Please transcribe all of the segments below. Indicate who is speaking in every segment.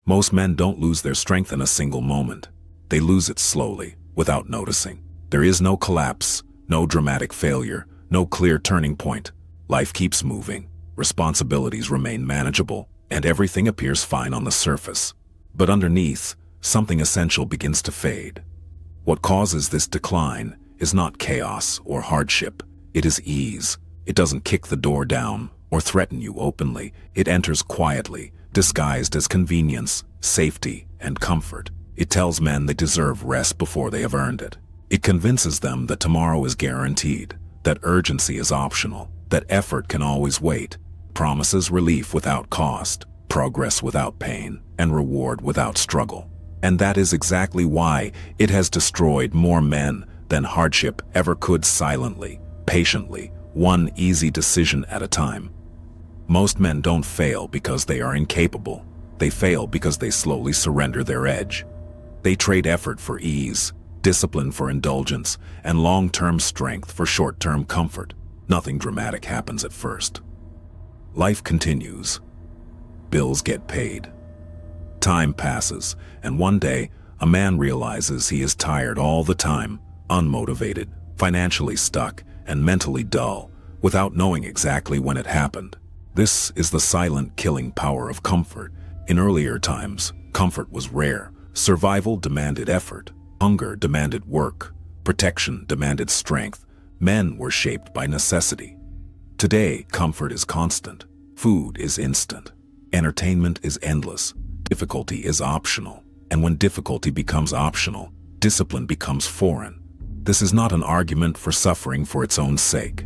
Speaker 1: Most men don't lose their strength in a single moment. They lose it slowly, without noticing. There is no collapse, no dramatic failure, no clear turning point. Life keeps moving, responsibilities remain manageable, and everything appears fine on the surface. But underneath, something essential begins to fade. What causes this decline is not chaos or hardship. It is ease. It doesn't kick the door down or threaten you openly. It enters quietly, disguised as convenience, safety, and comfort. It tells men they deserve rest before they have earned it. It convinces them that tomorrow is guaranteed, that urgency is optional, that effort can always wait, promises relief without cost, progress without pain, and reward without struggle. And that is exactly why it has destroyed more men than hardship ever could, silently, patiently, one easy decision at a time. Most men don't fail because they are incapable. They fail because they slowly surrender their edge. They trade effort for ease, discipline for indulgence, and long-term strength for short-term comfort. Nothing dramatic happens at first. Life continues. Bills get paid. Time passes, and one day, a man realizes he is tired all the time, unmotivated, financially stuck, and mentally dull, without knowing exactly when it happened. This is the silent killing power of comfort. In earlier times, comfort was rare. Survival demanded effort. Hunger demanded work. Protection demanded strength. Men were shaped by necessity. Today, comfort is constant. Food is instant. Entertainment is endless. Difficulty is optional. And when difficulty becomes optional, discipline becomes foreign. This is not an argument for suffering for its own sake.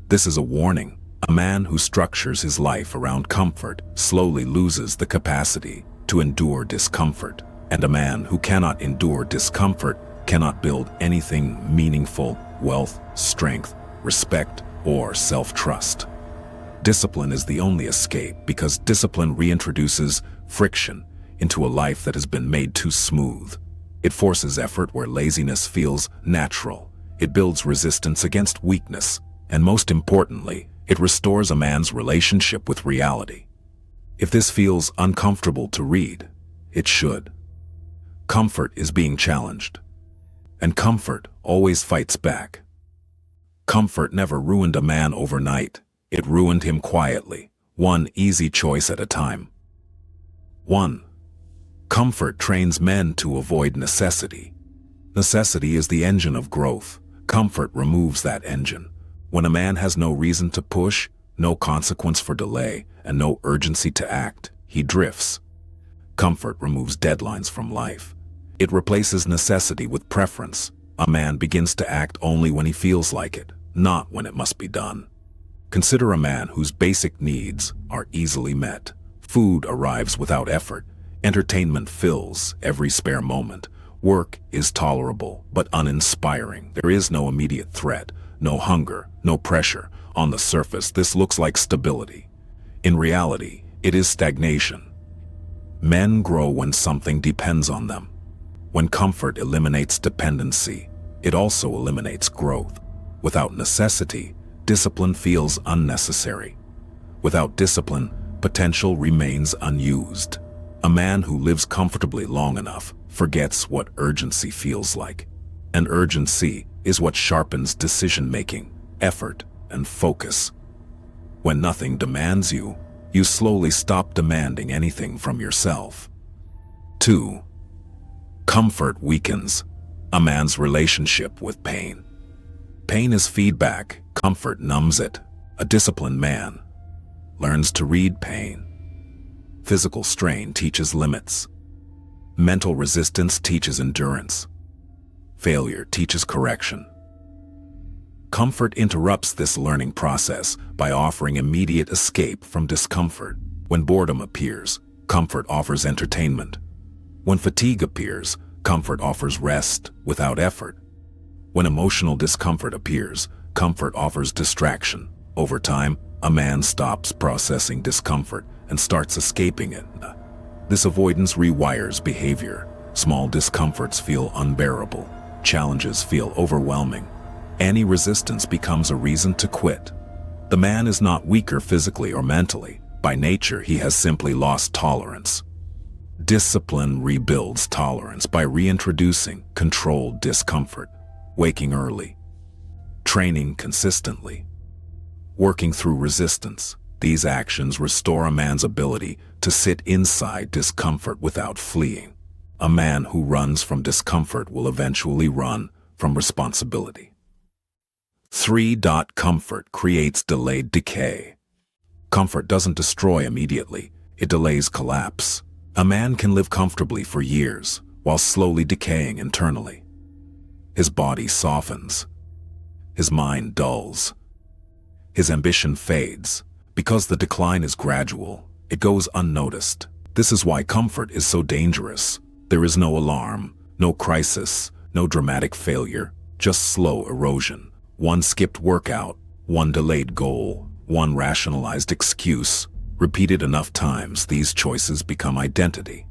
Speaker 1: This is a warning. A man who structures his life around comfort slowly loses the capacity to endure discomfort. And a man who cannot endure discomfort cannot build anything meaningful: wealth, strength, respect, or self-trust. Discipline is the only escape, because discipline reintroduces friction into a life that has been made too smooth. It forces effort where laziness feels natural. It builds resistance against weakness. And most importantly, it restores a man's relationship with reality. If this feels uncomfortable to read, it should. Comfort is being challenged. And comfort always fights back. Comfort never ruined a man overnight. It ruined him quietly, one easy choice at a time. 1. Comfort trains men to avoid necessity. Necessity is the engine of growth. Comfort removes that engine. When a man has no reason to push, no consequence for delay, and no urgency to act, he drifts. Comfort removes deadlines from life. It replaces necessity with preference. A man begins to act only when he feels like it, not when it must be done. Consider a man whose basic needs are easily met. Food arrives without effort. Entertainment fills every spare moment. Work is tolerable but uninspiring. There is no immediate threat, no hunger, no pressure. On the surface, this looks like stability. In reality, it is stagnation. Men grow when something depends on them. When comfort eliminates dependency, it also eliminates growth. Without necessity, discipline feels unnecessary. Without discipline, potential remains unused. A man who lives comfortably long enough forgets what urgency feels like. And urgency is what sharpens decision-making, effort, and focus. When nothing demands you, you slowly stop demanding anything from yourself. 2. Comfort weakens a man's relationship with pain. Pain is feedback. Comfort numbs it. A disciplined man learns to read pain. Physical strain teaches limits. Mental resistance teaches endurance. Failure teaches correction. Comfort interrupts this learning process by offering immediate escape from discomfort. When boredom appears, comfort offers entertainment. When fatigue appears, comfort offers rest without effort. When emotional discomfort appears, comfort offers distraction. Over time, a man stops processing discomfort and starts escaping it. This avoidance rewires behavior. Small discomforts feel unbearable. Challenges feel overwhelming. Any resistance becomes a reason to quit. The man is not weaker physically or mentally. By nature, he has simply lost tolerance. Discipline rebuilds tolerance by reintroducing controlled discomfort, waking early, training consistently, working through resistance. These actions restore a man's ability to sit inside discomfort without fleeing. A man who runs from discomfort will eventually run from responsibility. 3. Comfort creates delayed decay. Comfort doesn't destroy immediately, it delays collapse. A man can live comfortably for years while slowly decaying internally. His body softens, his mind dulls, his ambition fades. Because the decline is gradual, it goes unnoticed. This is why comfort is so dangerous. There is no alarm, no crisis, no dramatic failure, just slow erosion. One skipped workout, one delayed goal, one rationalized excuse. Repeated enough times, these choices become identity.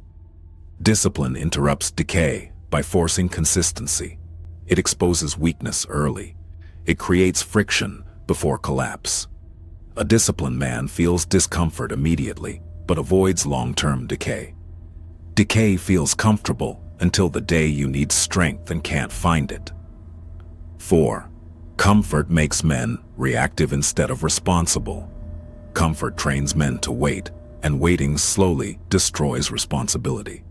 Speaker 1: Discipline interrupts decay by forcing consistency. It exposes weakness early. It creates friction before collapse. A disciplined man feels discomfort immediately, but avoids long-term decay. Decay feels comfortable until the day you need strength and can't find it. 4. Comfort makes men reactive instead of responsible. Comfort trains men to wait, and waiting slowly destroys responsibility.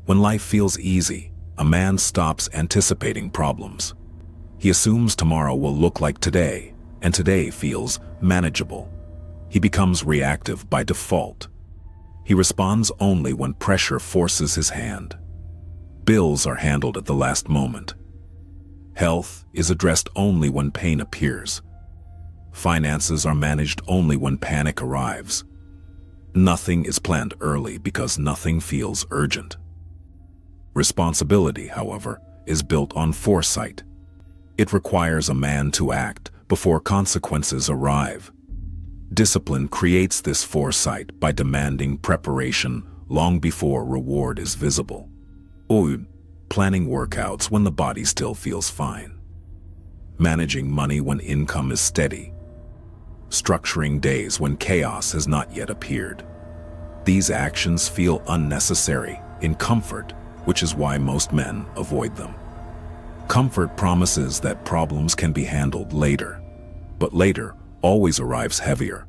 Speaker 1: When life feels easy, a man stops anticipating problems. He assumes tomorrow will look like today, and today feels manageable. He becomes reactive by default. He responds only when pressure forces his hand. Bills are handled at the last moment. Health is addressed only when pain appears. Finances are managed only when panic arrives. Nothing is planned early because nothing feels urgent. Responsibility, however, is built on foresight. It requires a man to act before consequences arrive. Discipline creates this foresight by demanding preparation long before reward is visible. Planning workouts when the body still feels fine. Managing money when income is steady. Structuring days when chaos has not yet appeared. These actions feel unnecessary in comfort, which is why most men avoid them. Comfort promises that problems can be handled later, but later always arrives heavier.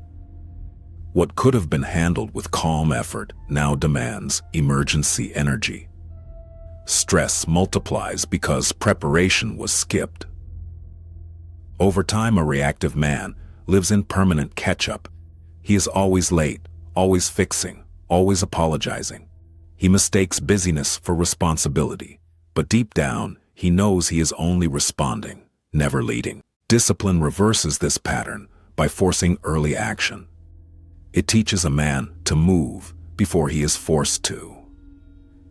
Speaker 1: What could have been handled with calm effort now demands emergency energy. Stress multiplies because preparation was skipped. Over time, a reactive man lives in permanent catch-up. He is always late, always fixing, always apologizing. He mistakes busyness for responsibility, but deep down, he knows he is only responding, never leading. Discipline reverses this pattern by forcing early action. It teaches a man to move before he is forced to.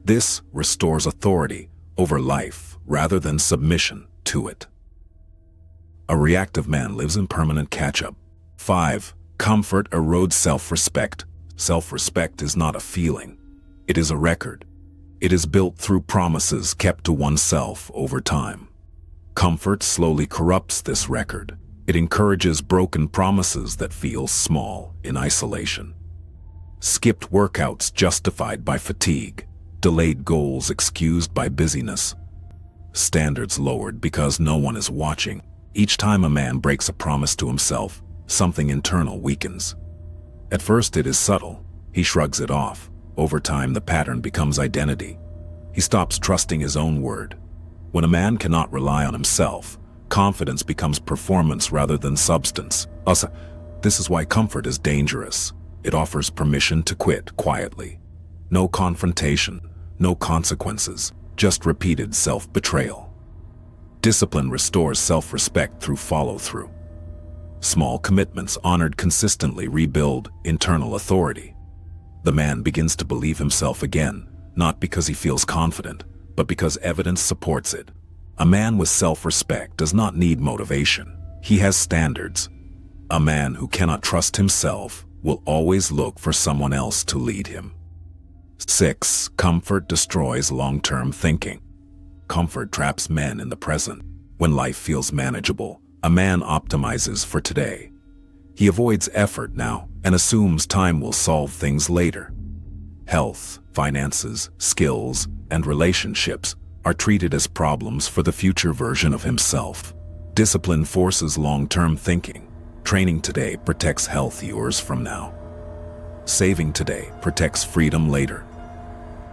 Speaker 1: This restores authority over life rather than submission to it. A reactive man lives in permanent catch-up. 5. Comfort erodes self-respect. Self-respect is not a feeling. It is a record. It is built through promises kept to oneself over time. Comfort slowly corrupts this record. It encourages broken promises that feel small in isolation. Skipped workouts justified by fatigue. Delayed goals excused by busyness. Standards lowered because no one is watching. Each time a man breaks a promise to himself, something internal weakens. At first it is subtle. He shrugs it off. Over time, the pattern becomes identity. He stops trusting his own word. When a man cannot rely on himself, confidence becomes performance rather than substance. This is why comfort is dangerous. It offers permission to quit quietly. No confrontation, no consequences, just repeated self-betrayal. Discipline restores self-respect through follow-through. Small commitments honored consistently rebuild internal authority. The man begins to believe himself again, not because he feels confident, but because evidence supports it. A man with self-respect does not need motivation. He has standards. A man who cannot trust himself will always look for someone else to lead him. 6. Comfort destroys long-term thinking. Comfort traps men in the present. When life feels manageable, a man optimizes for today. He avoids effort now and assumes time will solve things later. Health, finances, skills, and relationships are treated as problems for the future version of himself. Discipline forces long-term thinking. Training today protects health years from now. Saving today protects freedom later.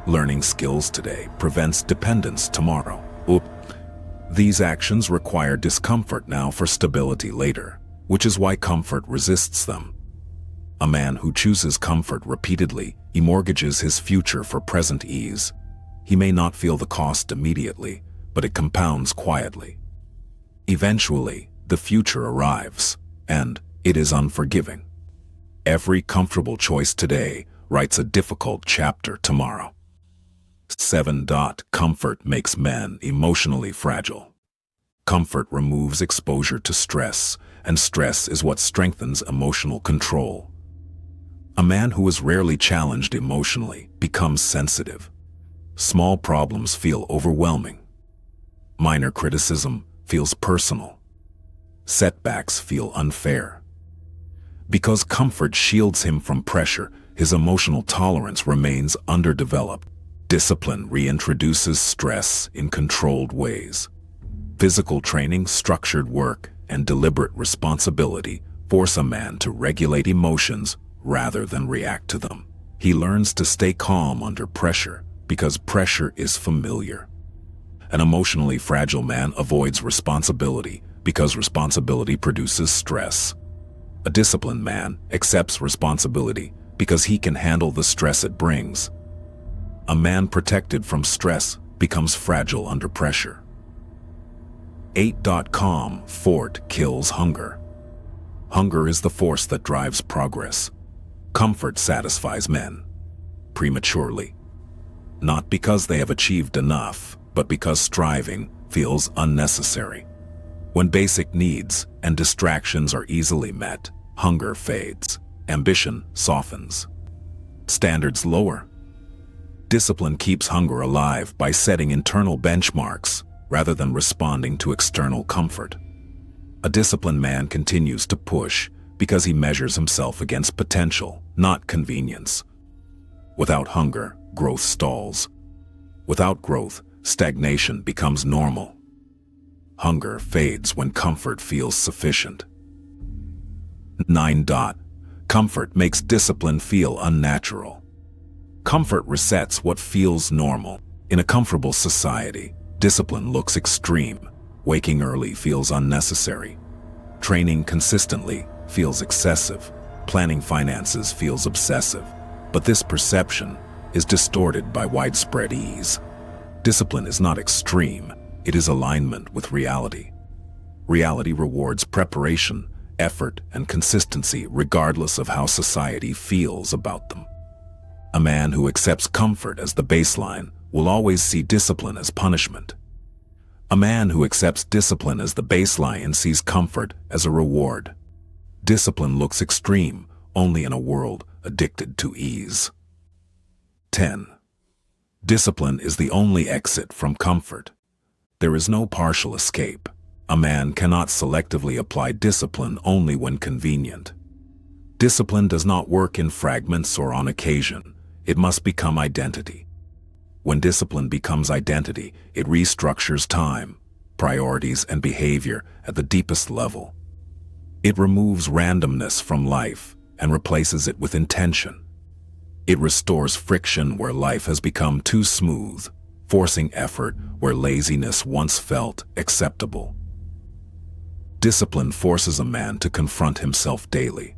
Speaker 1: Learning skills today prevents dependence tomorrow. These actions require discomfort now for stability later, which is why comfort resists them. A man who chooses comfort repeatedly mortgages his future for present ease. He may not feel the cost immediately, but it compounds quietly. Eventually, the future arrives, and it is unforgiving. Every comfortable choice today writes a difficult chapter tomorrow. 7. Comfort makes men emotionally fragile. Comfort removes exposure to stress, and stress is what strengthens emotional control. A man who is rarely challenged emotionally becomes sensitive. Small problems feel overwhelming. Minor criticism feels personal. Setbacks feel unfair. Because comfort shields him from pressure, his emotional tolerance remains underdeveloped. Discipline reintroduces stress in controlled ways. Physical training, structured work, and deliberate responsibility force a man to regulate emotions rather than react to them. He learns to stay calm under pressure because pressure is familiar. An emotionally fragile man avoids responsibility because responsibility produces stress. A disciplined man accepts responsibility because he can handle the stress it brings. A man protected from stress becomes fragile under pressure. 8. Comfort kills hunger. Hunger is the force that drives progress. Comfort satisfies men prematurely, not because they have achieved enough, but because striving feels unnecessary. When basic needs and distractions are easily met, hunger fades, ambition softens, standards lower. Discipline keeps hunger alive by setting internal benchmarks rather than responding to external comfort. A disciplined man continues to push because he measures himself against potential, not convenience. Without hunger, growth stalls. Without growth, stagnation becomes normal. Hunger fades when comfort feels sufficient. 9. Comfort makes discipline feel unnatural. Comfort resets what feels normal. In a comfortable society, discipline looks extreme. Waking early feels unnecessary. Training consistently feels excessive. Planning finances feels obsessive. But this perception is distorted by widespread ease. Discipline is not extreme, it is alignment with reality. Reality rewards preparation, effort, and consistency regardless of how society feels about them. A man who accepts comfort as the baseline will always see discipline as punishment. A man who accepts discipline as the baseline sees comfort as a reward. Discipline looks extreme only in a world addicted to ease. 10. Discipline is the only exit from comfort. There is no partial escape. A man cannot selectively apply discipline only when convenient. Discipline does not work in fragments or on occasion. It must become identity. When discipline becomes identity, it restructures time, priorities, and behavior at the deepest level. It removes randomness from life and replaces it with intention. It restores friction where life has become too smooth, forcing effort where laziness once felt acceptable. Discipline forces a man to confront himself daily.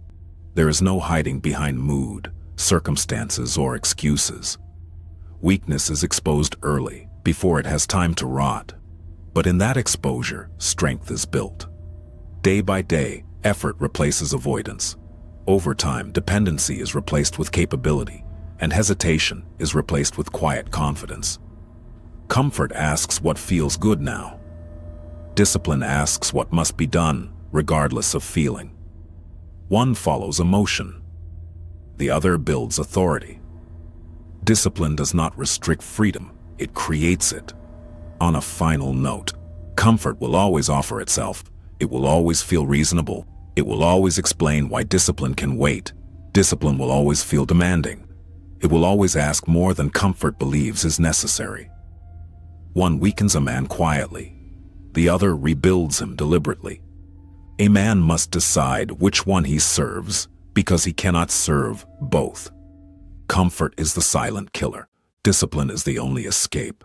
Speaker 1: There is no hiding behind mood, circumstances, or excuses. Weakness is exposed early, before it has time to rot. But in that exposure, strength is built. Day by day, effort replaces avoidance. Over time, dependency is replaced with capability, and hesitation is replaced with quiet confidence. Comfort asks what feels good now. Discipline asks what must be done, regardless of feeling. One follows emotion. The other builds authority. Discipline does not restrict freedom, it creates it. On a final note, comfort will always offer itself. It will always feel reasonable. It will always explain why discipline can wait. Discipline will always feel demanding. It will always ask more than comfort believes is necessary. One weakens a man quietly. The other rebuilds him deliberately. A man must decide which one he serves because he cannot serve both. Comfort is the silent killer. Discipline is the only escape.